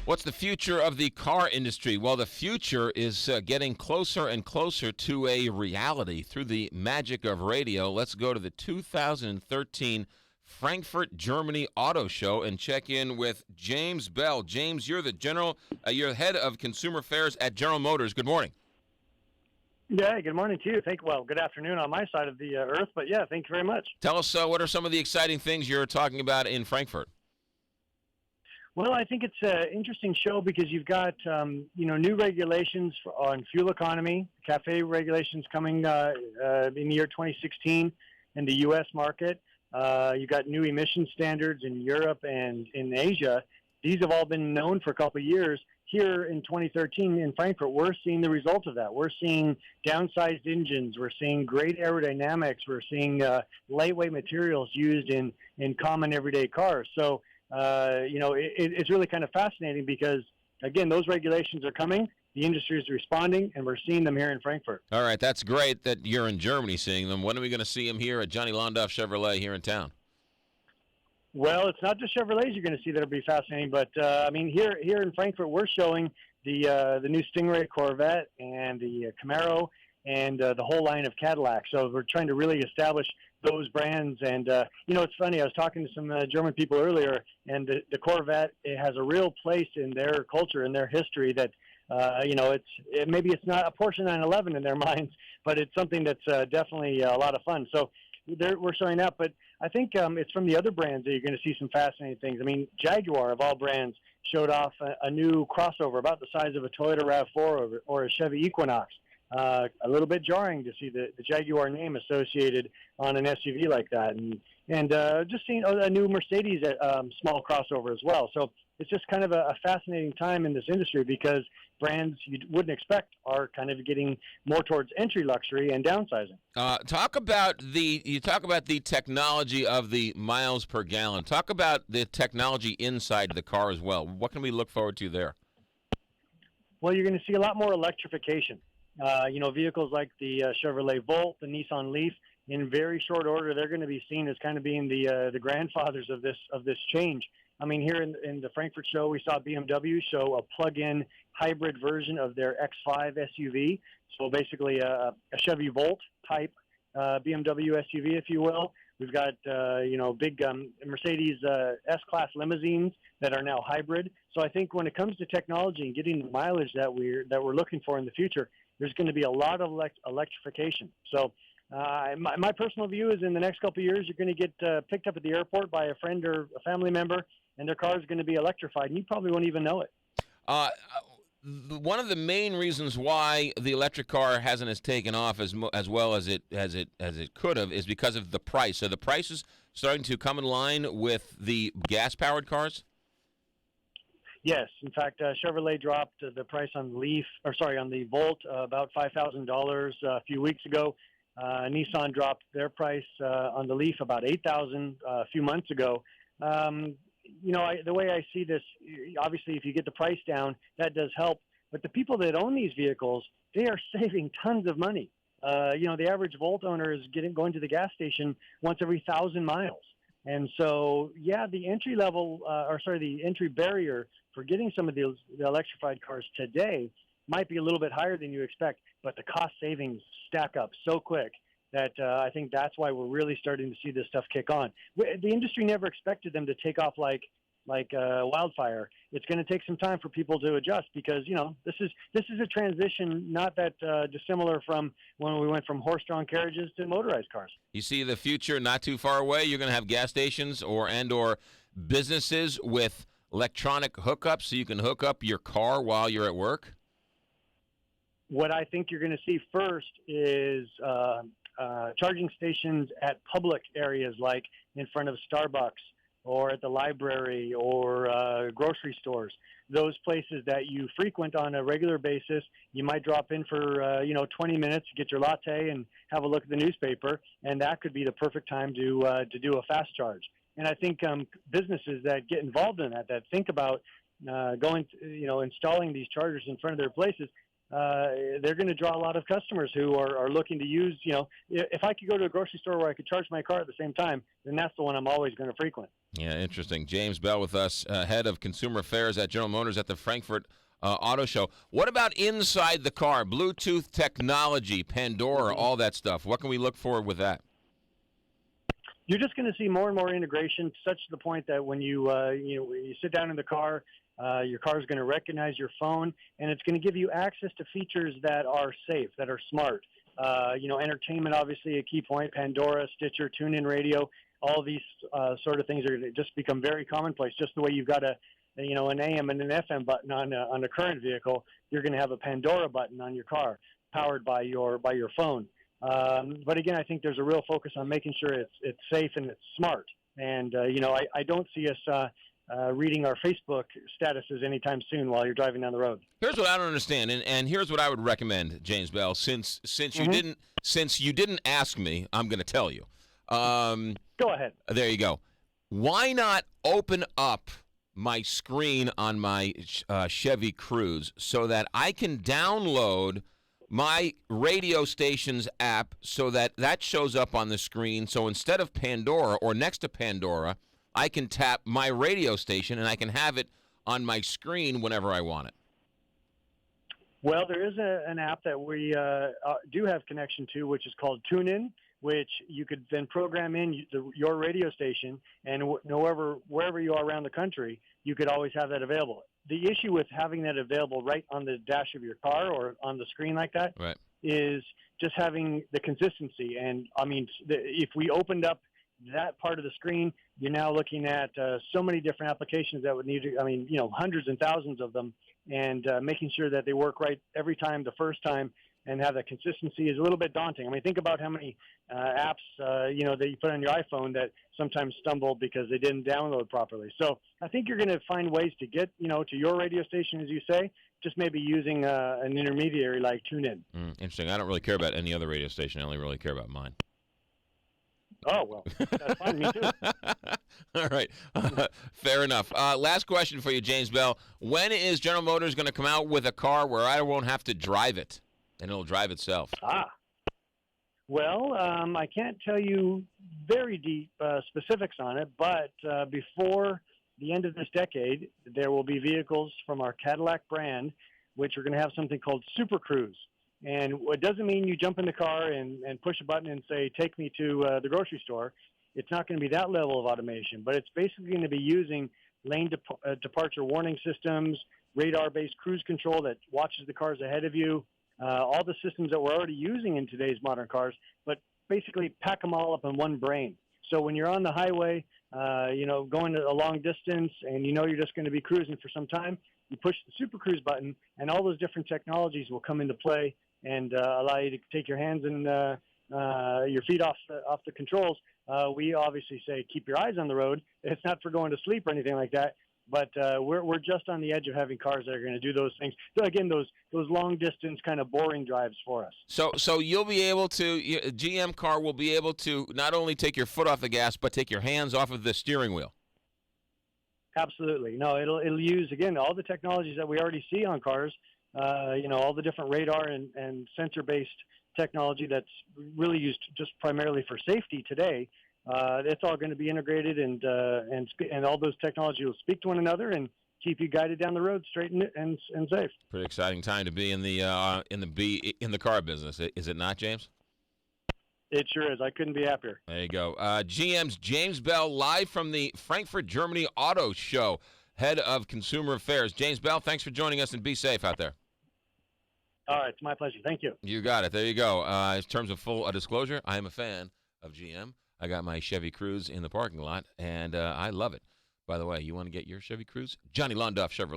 What's the future of the car industry? Well, the future is getting closer and closer to a reality through the magic of radio. Let's go to the 2013 Frankfurt, Germany Auto Show and check in with James Bell. James, you're you're head of consumer affairs at General Motors. Good morning. Yeah, good morning to you. Good afternoon on my side of the earth, but yeah, thank you very much. Tell us what are some of the exciting things you're talking about in Frankfurt? Well, I think it's an interesting show because you've got, new regulations on fuel economy, CAFE regulations coming in the year 2016 in the U.S. market. You've got new emission standards in Europe and in Asia. These have all been known for a couple of years. Here in 2013 in Frankfurt, we're seeing the result of that. We're seeing downsized engines. We're seeing great aerodynamics. We're seeing lightweight materials used in common everyday cars. So, it's really kind of fascinating because, again, those regulations are coming. The industry is responding, and we're seeing them here in Frankfurt. All right, that's great that you're in Germany seeing them. When are we going to see them here at Johnny Londoff Chevrolet here in town? Well, it's not just Chevrolets you're going to see that'll be fascinating, but here in Frankfurt, we're showing the new Stingray Corvette and the Camaro and the whole line of Cadillac. So we're trying to really establish those brands. And it's funny. I was talking to some German people earlier, and the Corvette, it has a real place in their culture and their history that maybe it's not a Porsche 911 in their minds, but it's something that's definitely a lot of fun. So we're showing that, but I think it's from the other brands that you're going to see some fascinating things. I mean, Jaguar, of all brands, showed off a new crossover about the size of a Toyota RAV4 or a Chevy Equinox. A little bit jarring to see the Jaguar name associated on an SUV like that. And just seeing a new Mercedes small crossover as well. So it's just kind of a fascinating time in this industry because brands you wouldn't expect are kind of getting more towards entry luxury and downsizing. Talk about the technology of the miles per gallon. Talk about the technology inside the car as well. What can we look forward to there? Well, you're going to see a lot more electrification. Vehicles like the Chevrolet Volt, the Nissan Leaf, in very short order, they're going to be seen as kind of being the grandfathers of this change. I mean, here in the Frankfurt show, we saw BMW show a plug-in hybrid version of their X5 SUV. So basically a Chevy Volt type BMW SUV, if you will. We've got big Mercedes S-Class limousines that are now hybrid. So I think when it comes to technology and getting the mileage that we're looking for in the future, there's going to be a lot of electrification. So my personal view is in the next couple of years, you're going to get picked up at the airport by a friend or a family member, and their car is going to be electrified, and you probably won't even know it. One of the main reasons why the electric car hasn't taken off as well as it could have is because of the price. So the price is starting to come in line with the gas-powered cars. Yes, in fact, Chevrolet dropped the price on the Volt about $5,000 a few weeks ago. Nissan dropped their price on the Leaf about $8,000 a few months ago. The way I see this, obviously, if you get the price down, that does help. But the people that own these vehicles, they are saving tons of money. The average Volt owner is going to the gas station once every 1,000 miles. And so, the entry barrier for getting some of the electrified cars today might be a little bit higher than you expect, but the cost savings stack up so quick that I think that's why we're really starting to see this stuff kick on. The industry never expected them to take off like wildfire. It's going to take some time for people to adjust because this is a transition not that dissimilar from when we went from horse-drawn carriages to motorized cars. You see the future not too far away. You're going to have gas stations or businesses with electronic hookups so you can hook up your car while you're at work. What I think you're going to see first is charging stations at public areas like in front of Starbucks or at the library or grocery stores. Those places that you frequent on a regular basis, you might drop in for 20 minutes, get your latte and have a look at the newspaper, and that could be the perfect time to do a fast charge. And I think businesses that get involved in that think about installing these chargers in front of their places, they're going to draw a lot of customers who are looking to use, if I could go to a grocery store where I could charge my car at the same time, then that's the one I'm always going to frequent. Yeah, interesting. James Bell with us, head of consumer affairs at General Motors at the Frankfurt Auto Show. What about inside the car? Bluetooth technology, Pandora, all that stuff. What can we look for with that? You're just going to see more and more integration, such to the point that when you sit down in the car, your car is going to recognize your phone, and it's going to give you access to features that are safe, that are smart. Entertainment, obviously, a key point. Pandora, Stitcher, TuneIn Radio, all these sort of things are going to just become very commonplace. Just the way you've got an AM and an FM button on a current vehicle, you're going to have a Pandora button on your car, powered by your phone. But again, I think there's a real focus on making sure it's safe and it's smart. And I don't see us reading our Facebook statuses anytime soon while you're driving down the road. Here's what I don't understand, and here's what I would recommend, James Bell. Since you didn't ask me, I'm going to tell you. Go ahead. There you go. Why not open up my screen on my Chevy Cruze so that I can download my radio station's app so that shows up on the screen. So instead of Pandora or next to Pandora, I can tap my radio station and I can have it on my screen whenever I want it. Well, there is an app that we do have connection to, which is called TuneIn, which you could then program in your radio station, and wherever you are around the country, you could always have that available. The issue with having that available right on the dash of your car or on the screen like that is just having the consistency. And, I mean, if we opened up that part of the screen, you're now looking at so many different applications that would need to, hundreds and thousands of them, and making sure that they work right every time, the first time, and have that consistency is a little bit daunting. I mean, think about how many apps, that you put on your iPhone that sometimes stumble because they didn't download properly. So I think you're going to find ways to get, to your radio station, as you say, just maybe using an intermediary like TuneIn. Interesting. I don't really care about any other radio station. I only really care about mine. Oh, well, that's fine. Me too. All right. Fair enough. Last question for you, James Bell. When is General Motors going to come out with a car where I won't have to drive it and it'll drive itself? Well, I can't tell you very deep specifics on it, but before the end of this decade, there will be vehicles from our Cadillac brand which are going to have something called Super Cruise. And it doesn't mean you jump in the car and push a button and say, take me to the grocery store. It's not going to be that level of automation, but it's basically going to be using lane departure warning systems, radar-based cruise control that watches the cars ahead of you, all the systems that we're already using in today's modern cars, but basically pack them all up in one brain. So when you're on the highway, going a long distance and you're just going to be cruising for some time, you push the Super Cruise button and all those different technologies will come into play and allow you to take your hands and your feet off the controls. We obviously say keep your eyes on the road. It's not for going to sleep or anything like that, but we're just on the edge of having cars that are going to do those things. So again, those long distance kind of boring drives for us. So you'll be able to, GM car will be able to not only take your foot off the gas, but take your hands off of the steering wheel. Absolutely. No, it'll use, again, all the technologies that we already see on cars, all the different radar and sensor-based technology that's really used just primarily for safety today. It's all going to be integrated, and all those technologies will speak to one another and keep you guided down the road straight and safe. Pretty exciting time to be in the car business, is it not, James? It sure is. I couldn't be happier. There you go. GM's James Bell, live from the Frankfurt, Germany Auto Show, head of consumer affairs. James Bell, thanks for joining us, and be safe out there. All right. It's my pleasure. Thank you. You got it. There you go. In terms of full disclosure, I am a fan of GM. I got my Chevy Cruze in the parking lot, and I love it. By the way, you want to get your Chevy Cruze? Johnny Londoff Chevrolet.